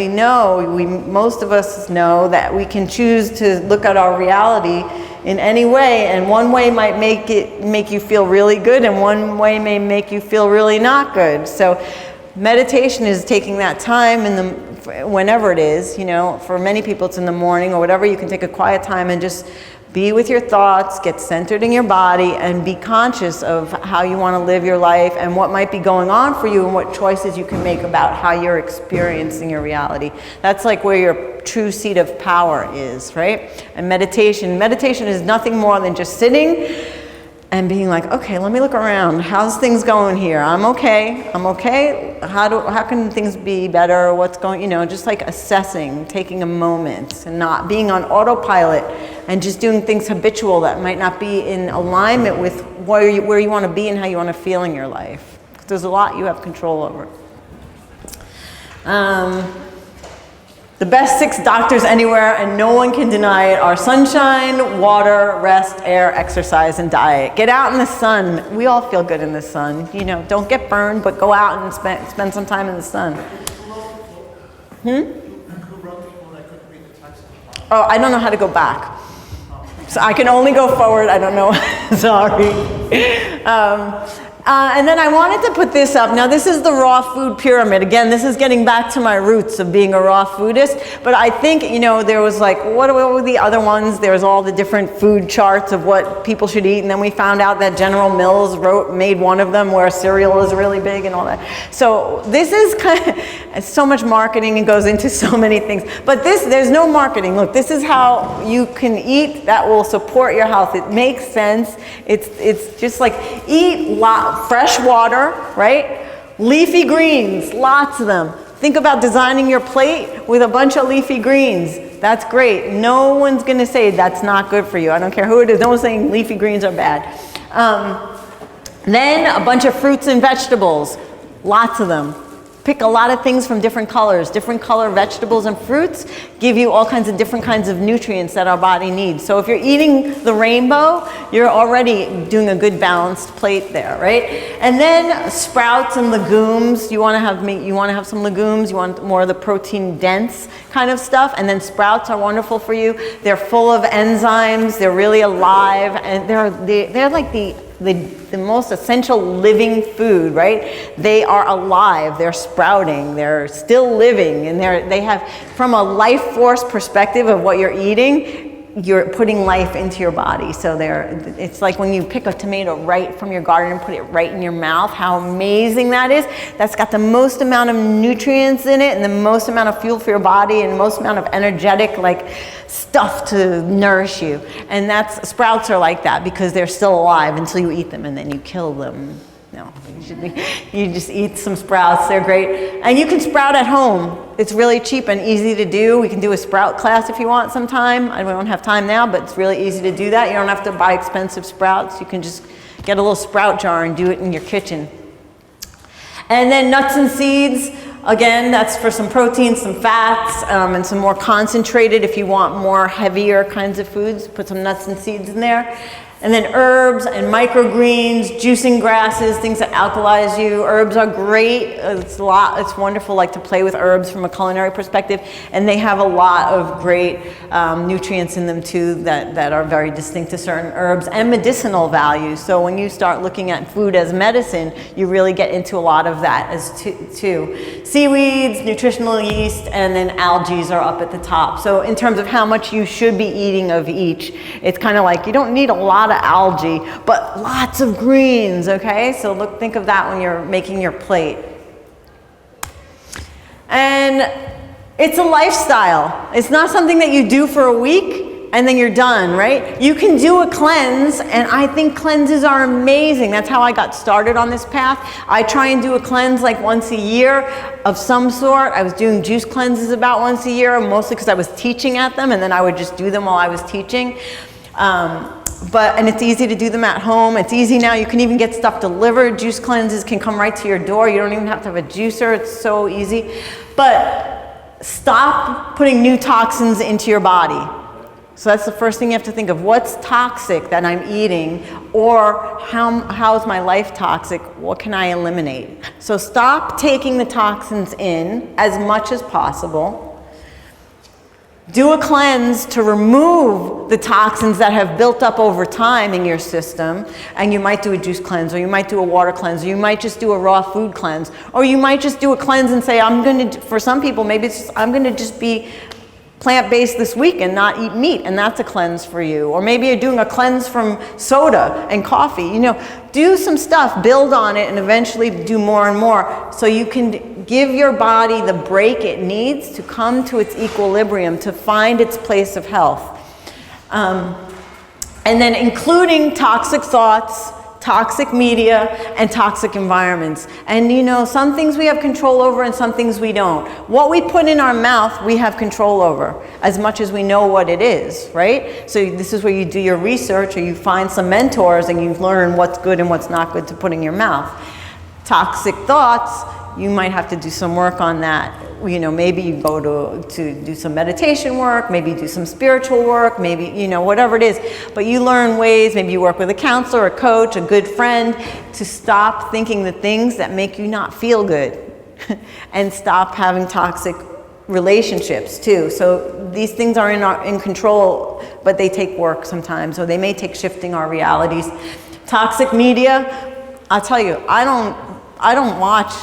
most of us know that we can choose to look at our reality in any way, and one way might make you feel really good, and one way may make you feel really not good. So meditation is taking that time whenever it is, you know, for many people it's in the morning or whatever. You can take a quiet time and just be with your thoughts, get centered in your body, and be conscious of how you want to live your life and what might be going on for you and what choices you can make about how you're experiencing your reality. That's like where your true seat of power is, right? And meditation is nothing more than just sitting and being like, okay, let me look around. How's things going here? I'm okay. How can things be better? What's going, you know, just like assessing, taking a moment and not being on autopilot and just doing things habitual that might not be in alignment with where you want to be and how you want to feel in your life. There's a lot you have control over. The best 6 doctors anywhere, and no one can deny it, are sunshine, water, rest, air, exercise, and diet. Get out in the sun. We all feel good in the sun. You know, don't get burned, but go out and spend some time in the sun. Who wrote the people that couldn't read the text? Oh, I don't know how to go back. So I can only go forward. I don't know. Sorry. And then I wanted to put this up. Now, this is the raw food pyramid. Again, this is getting back to my roots of being a raw foodist. But I think, you know, there was like, what were the other ones? There's all the different food charts of what people should eat. And then we found out that General Mills made one of them where cereal is really big and all that. So this is kind of so much marketing and goes into so many things. But there's no marketing. Look, this is how you can eat that will support your health. It makes sense. It's just like eat fresh water, right? Leafy greens, lots of them. Think about designing your plate with a bunch of leafy greens. That's great. No one's going to say that's not good for you. I don't care who it is. No one's saying leafy greens are bad. Then a bunch of fruits and vegetables, lots of them. Pick a lot of things from different colors. Different color vegetables and fruits give you all kinds of different kinds of nutrients that our body needs. So if you're eating the rainbow, you're already doing a good balanced plate there, right? And then sprouts and legumes. You want to have meat, you want to have some legumes, you want more of the protein dense kind of stuff. And then sprouts are wonderful for you. They're full of enzymes, they're really alive, and they're like the most essential living food, right? They are alive, they're sprouting, they're still living, and they have, from a life force perspective of what you're eating, you're putting life into your body. So it's like when you pick a tomato right from your garden and put it right in your mouth, how amazing that is. That's got the most amount of nutrients in it and the most amount of fuel for your body and the most amount of energetic stuff to nourish you. And sprouts are like that because they're still alive until you eat them and then you kill them. No, you just eat some sprouts. They're great. And you can sprout at home. It's really cheap and easy to do. We can do a sprout class if you want sometime. I don't have time now, but it's really easy to do that. You don't have to buy expensive sprouts. You can just get a little sprout jar and do it in your kitchen. And then nuts and seeds. Again, that's for some protein, some fats, and some more concentrated if you want more heavier kinds of foods. Put some nuts and seeds in there. And then herbs and microgreens, juicing grasses, things that alkalize you. Herbs are great. It's wonderful to play with herbs from a culinary perspective. And they have a lot of great nutrients in them too that are very distinct to certain herbs and medicinal values. So when you start looking at food as medicine, you really get into a lot of that as too. Seaweeds, nutritional yeast, and then algae are up at the top. So in terms of how much you should be eating of each, it's kind of like you don't need a lot of algae, but lots of greens, okay? So think of that when you're making your plate. And it's a lifestyle. It's not something that you do for a week and then you're done, right? You can do a cleanse, and I think cleanses are amazing. That's how I got started on this path. I try and do a cleanse once a year of some sort. I was doing juice cleanses about once a year, mostly because I was teaching at them, and then I would just do them while I was teaching. And it's easy to do them at home. It's easy now. You can even get stuff delivered. Juice cleanses can come right to your door. You don't even have to have a juicer. It's so easy. But stop putting new toxins into your body. So that's the first thing you have to think of. What's toxic that I'm eating? Or how is my life toxic? What can I eliminate? So stop taking the toxins in as much as possible. Do a cleanse to remove the toxins that have built up over time in your system. And you might do a juice cleanse, or you might do a water cleanse, or you might just do a raw food cleanse. Or you might just do a cleanse and say, for some people, maybe I'm going to just be plant-based this week and not eat meat, and that's a cleanse for you. Or maybe you're doing a cleanse from soda and coffee. Do some stuff, build on it, and eventually do more and more so you can give your body the break it needs to come to its equilibrium, to find its place of health. And then including toxic thoughts, toxic media, and toxic environments. And some things we have control over and some things we don't. What we put in our mouth, we have control over as much as we know what it is, right? So this is where you do your research, or you find some mentors and you learn what's good and what's not good to put in your mouth. toxic thoughts, you might have to do some work on that. You know, maybe you go to do some meditation work, maybe do some spiritual work, maybe, you know, whatever it is. But you learn ways, maybe you work with a counselor, a coach, a good friend, to stop thinking the things that make you not feel good and stop having toxic relationships too. So these things are in control, but they take work sometimes, or they may take shifting our realities. Toxic media, I'll tell you, I don't watch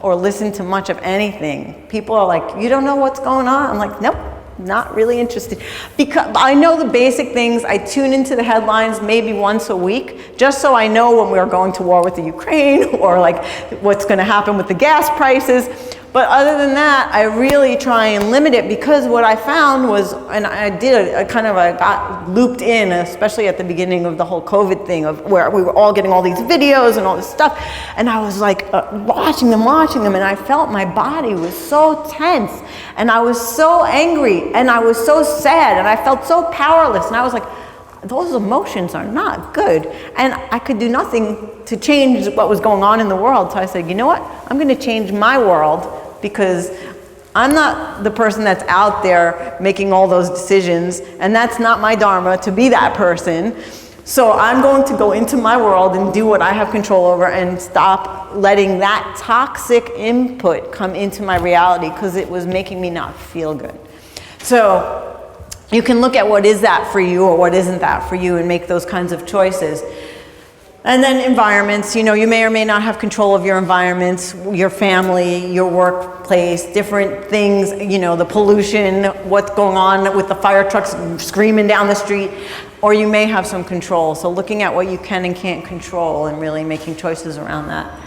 or listen to much of anything. People are like, you don't know what's going on? I'm like, nope, not really interested. Because I know the basic things. I tune into the headlines maybe once a week, just so I know when we're going to war with the Ukraine, or like what's gonna happen with the gas prices. But other than that, I really try and limit it, because what I found was, and I did I got looped in, especially at the beginning of the whole COVID thing, of where we were all getting all these videos and all this stuff, and I was like watching them, and I felt my body was so tense, and I was so angry, and I was so sad, and I felt so powerless, and I was like, those emotions are not good. And I could do nothing to change what was going on in the world. So I said, you know what? I'm going to change my world, because I'm not the person that's out there making all those decisions, and that's not my dharma to be that person. So I'm going to go into my world and do what I have control over, and stop letting that toxic input come into my reality, because it was making me not feel good. So you can look at what is that for you, or what isn't that for you, and make those kinds of choices. And then environments, you know, you may or may not have control of your environments, your family, your workplace, different things, you know, the pollution, what's going on with the fire trucks screaming down the street, or you may have some control. So looking at what you can and can't control, and really making choices around that.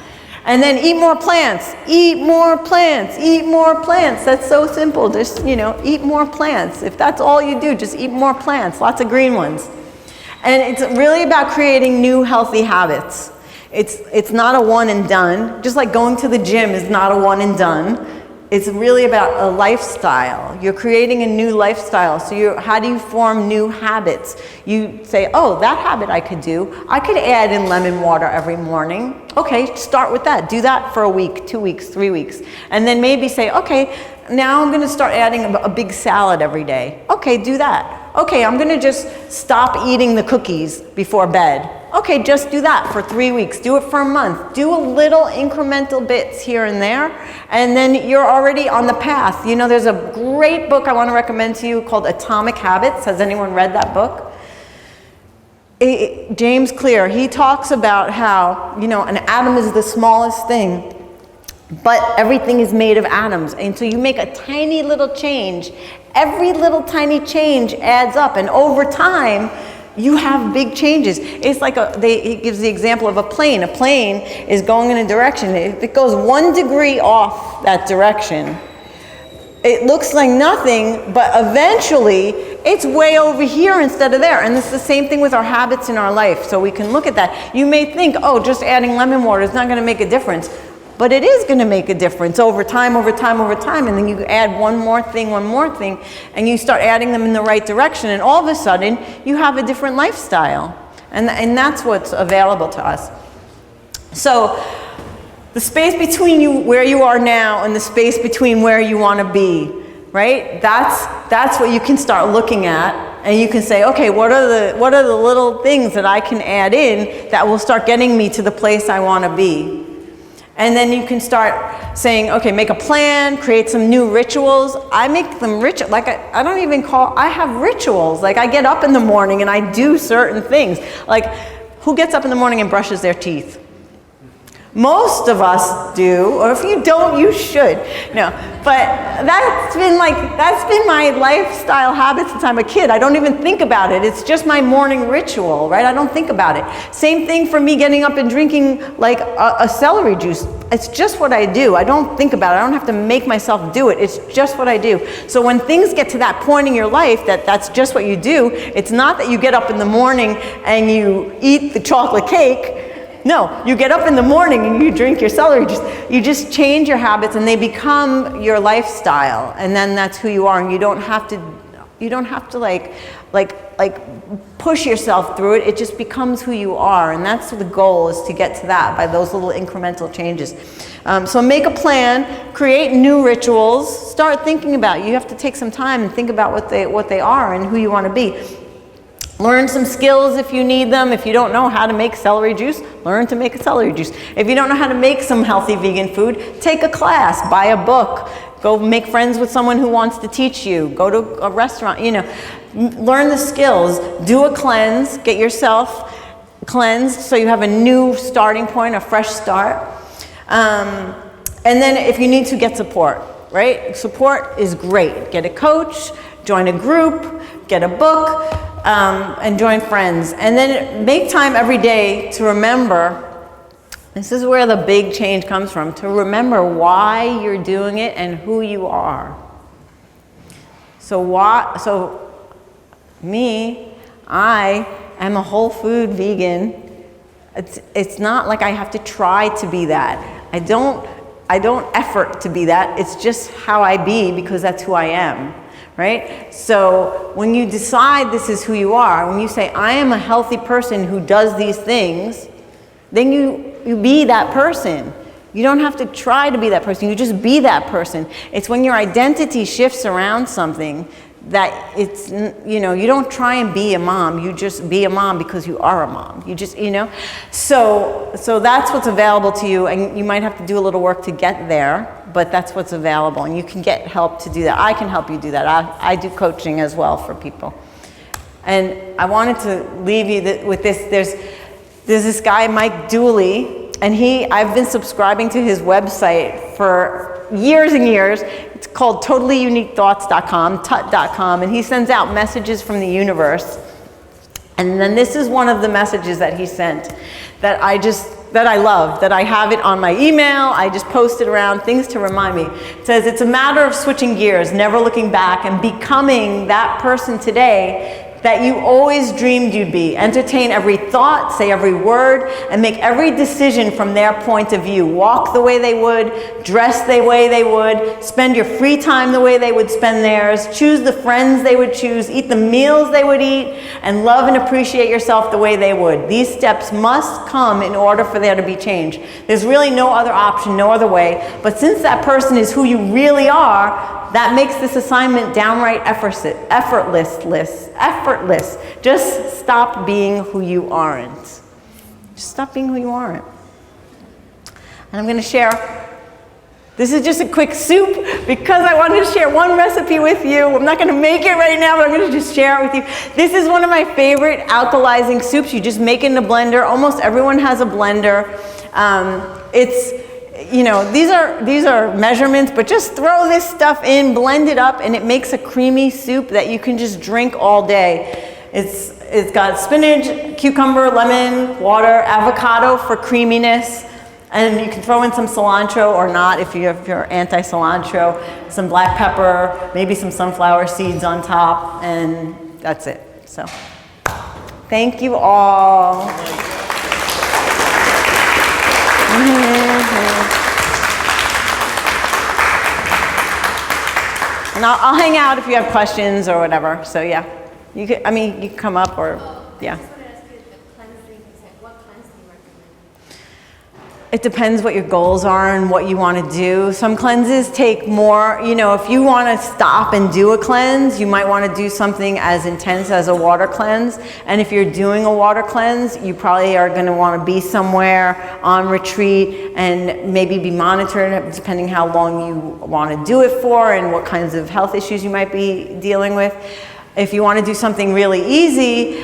And then eat more plants, eat more plants, eat more plants. That's so simple. Just, you know, eat more plants. If that's all you do, just eat more plants, lots of green ones. And it's really about creating new healthy habits. It's not a one and done. Just like going to the gym is not a one and done. It's really about a lifestyle. You're creating a new lifestyle. So how do you form new habits? You say, oh, that habit I could do. I could add in lemon water every morning. Okay, start with that. Do that for a week, 2 weeks, 3 weeks. And then maybe say, okay, now I'm gonna start adding a big salad every day. Okay, do that. Okay, I'm gonna just stop eating the cookies before bed. Okay, just do that for 3 weeks. Do it for a month. Do a little incremental bits here and there, and then you're already on the path. You know, there's a great book I want to recommend to you called Atomic Habits. Has anyone read that book? James Clear, he talks about how, you know, an atom is the smallest thing, but everything is made of atoms. And so you make a tiny little change. Every little tiny change adds up, and over time, you have big changes. It's like he gives the example of a plane. A plane is going in a direction. If it goes 1 degree off that direction, it looks like nothing, but eventually it's way over here instead of there. And it's the same thing with our habits in our life. So we can look at that. You may think, oh, just adding lemon water is not going to make a difference. But it is going to make a difference over time, over time, over time. And then you add one more thing, and you start adding them in the right direction. And all of a sudden, you have a different lifestyle. And that's what's available to us. So the space between where you are now and the space between where you want to be, right? That's what you can start looking at. And you can say, okay, what are the little things that I can add in that will start getting me to the place I want to be? And then you can start saying, okay, make a plan, create some new rituals. I make them ritual, like I have rituals. Like I get up in the morning and I do certain things. Like who gets up in the morning and brushes their teeth? Most of us do, or if you don't, you should. No, but that's been my lifestyle habit since I'm a kid. I don't even think about it. It's just my morning ritual, right? I don't think about it. Same thing for me getting up and drinking like a celery juice. It's just what I do. I don't think about it. I don't have to make myself do it. It's just what I do. So when things get to that point in your life that's just what you do, it's not that you get up in the morning and you eat the chocolate cake. No, you get up in the morning and you drink your celery juice. You just change your habits and they become your lifestyle. And then that's who you are. And you don't have to You don't have to like push yourself through it. It just becomes who you are, and that's the goal, is to get to that by those little incremental changes. So make a plan, create new rituals, start thinking about it. You have to take some time and think about what they are and who you want to be. Learn some skills if you need them. If you don't know how to make celery juice, learn to make a celery juice. If you don't know how to make some healthy vegan food, take a class, buy a book, go make friends with someone who wants to teach you, go to a restaurant, learn the skills, do a cleanse, get yourself cleansed so you have a new starting point, a fresh start. And then if you need to, get support, right? Support is great. Get a coach, join a group, get a book, and join friends. And then make time every day to remember, this is where the big change comes from, to remember why you're doing it and who you are. So me, I am a whole food vegan. It's not like I have to try to be that. I don't effort to be that. It's just how I be, because that's who I am. Right? So when you decide this is who you are, when you say, I am a healthy person who does these things, then you be that person. You don't have to try to be that person. You just be that person. It's when your identity shifts around something that it's, you don't try and be a mom. You just be a mom because you are a mom. You just, So that's what's available to you, and you might have to do a little work to get there, but that's what's available, and you can get help to do that. I can help you do that. I do coaching as well for people. And I wanted to leave you with this. There's this guy, Mike Dooley, and I've been subscribing to his website for years and years. It's called totallyuniquethoughts.com, tut.com, and he sends out messages from the universe. And then this is one of the messages that he sent that I love, that I have it on my email. I just post it around, things to remind me. It says, it's a matter of switching gears, never looking back, and becoming that person today that you always dreamed you'd be. Entertain every thought, say every word, and make every decision from their point of view. Walk the way they would, dress the way they would, spend your free time the way they would spend theirs, choose the friends they would choose, eat the meals they would eat, and love and appreciate yourself the way they would. These steps must come in order for there to be change. There's really no other option, no other way. But since that person is who you really are, that makes this assignment downright effortless. Just stop being who you aren't. Just stop being who you aren't. And I'm going to share, this is just a quick soup because I wanted to share one recipe with you. I'm not going to make it right now, but I'm going to just share it with you. This is one of my favorite alkalizing soups. You just make it in a blender. Almost everyone has a blender. These are measurements, but just throw this stuff in, blend it up, and it makes a creamy soup that you can just drink all day. It's got spinach, cucumber, lemon, water, avocado for creaminess, and you can throw in some cilantro or not if you're anti-cilantro, some black pepper, maybe some sunflower seeds on top, and that's it. So, thank you all. And I'll hang out if you have questions or whatever. So yeah, you can come up or yeah. I just want to ask you the cleansing. What cleanse do you recommend? It depends what your goals are and what you want to do. Some cleanses take more, if you want to stop and do a cleanse, you might want to do something as intense as a water cleanse. And if you're doing a water cleanse, you probably are going to want to be somewhere on retreat and maybe be monitored depending how long you want to do it for and what kinds of health issues you might be dealing with. If you want to do something really easy,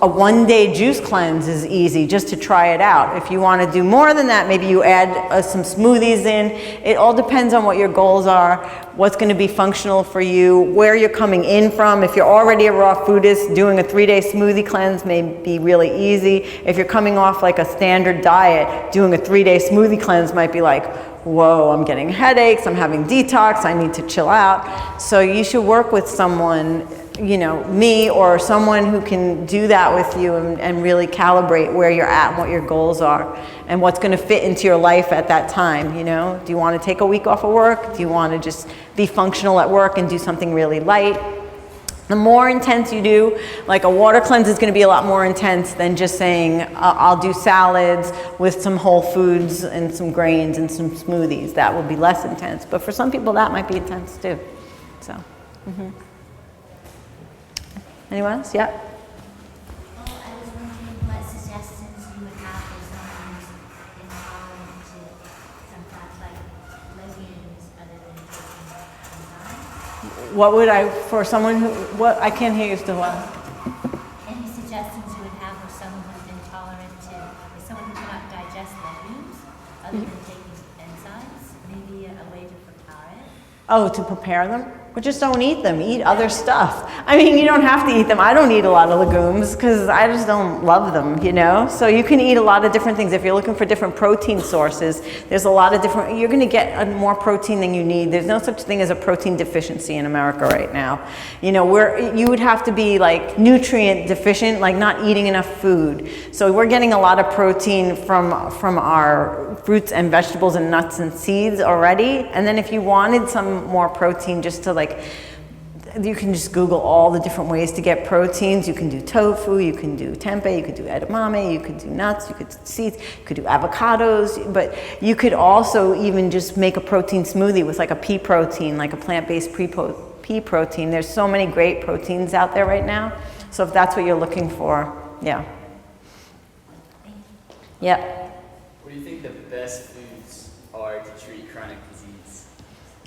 a one-day juice cleanse is easy just to try it out. If you want to do more than that, maybe you add some smoothies in. It all depends on what your goals are, what's going to be functional for you, where you're coming in from. If you're already a raw foodist, doing a 3-day smoothie cleanse may be really easy. If you're coming off like a standard diet, doing a 3-day smoothie cleanse might be like, whoa, I'm getting headaches, I'm having detox, I need to chill out. So you should work with someone, me or someone who can do that with you and really calibrate where you're at and what your goals are and what's going to fit into your life at that time. Do you want to take a week off of work? Do you want to just be functional at work and do something really light? The more intense you do, like a water cleanse is going to be a lot more intense than just saying, I'll do salads with some whole foods and some grains and some smoothies. That will be less intense. But for some people, that might be intense too. So, Anyone else? Yeah? Oh, I was wondering what suggestions you would have for someone who's intolerant to some fats like legumes other than taking enzymes? What would I, for someone who, I can't hear you still well. Any suggestions you would have for someone who's intolerant to, or someone who cannot digest legumes other than taking enzymes? Maybe a way to prepare it? Oh, to prepare them? Well, just don't eat them. Eat other stuff. I mean, you don't have to eat them. I don't eat a lot of legumes because I just don't love them, you know? So you can eat a lot of different things. If you're looking for different protein sources, there's a lot of different, you're going to get more protein than you need. There's no such thing as a protein deficiency in America right now. You know, you would have to be like nutrient deficient, like not eating enough food. So we're getting a lot of protein from our fruits and vegetables and nuts and seeds already. And then if you wanted some more protein just to like, you can just Google all the different ways to get proteins. You can do tofu, you can do tempeh, you could do edamame, you could do nuts, you could do seeds, you could do avocados, but you could also even just make a protein smoothie with like a pea protein, like a plant-based pea protein. There's so many great proteins out there right now. So if that's what you're looking for, yeah. Yep. What do you think the best foods are to treat chronic disease?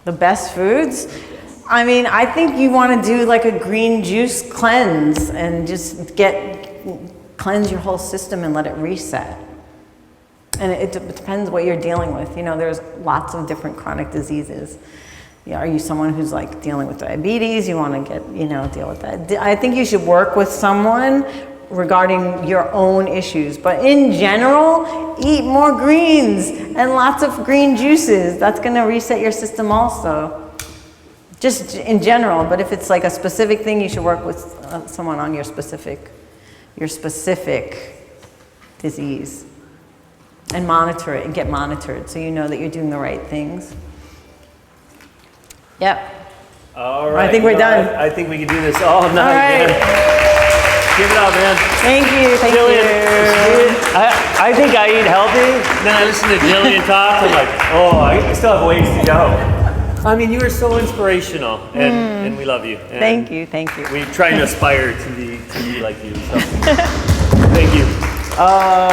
The best foods? Yes. I mean, I think you want to do like a green juice cleanse and just cleanse your whole system and let it reset. And it depends what you're dealing with. You know, there's lots of different chronic diseases. Yeah, are you someone who's like dealing with diabetes? You want to deal with that. I think you should work with someone regarding your own issues. But in general, eat more greens and lots of green juices. That's going to reset your system also. Just in general, but if it's like a specific thing, you should work with someone on your specific disease and monitor it and get monitored so you know that you're doing the right things. Yep. All right. I think we're done. I think we can do this all night. All right. Man. Give it up, man. Thank you. Thank Jillian, you. I think I eat healthy. Then I listen to Jillian talk. I'm like, oh, I still have ways to go. I mean, you are so inspirational, and we love you. And Thank you. Thank you. we try to aspire to be like you. So. Thank you.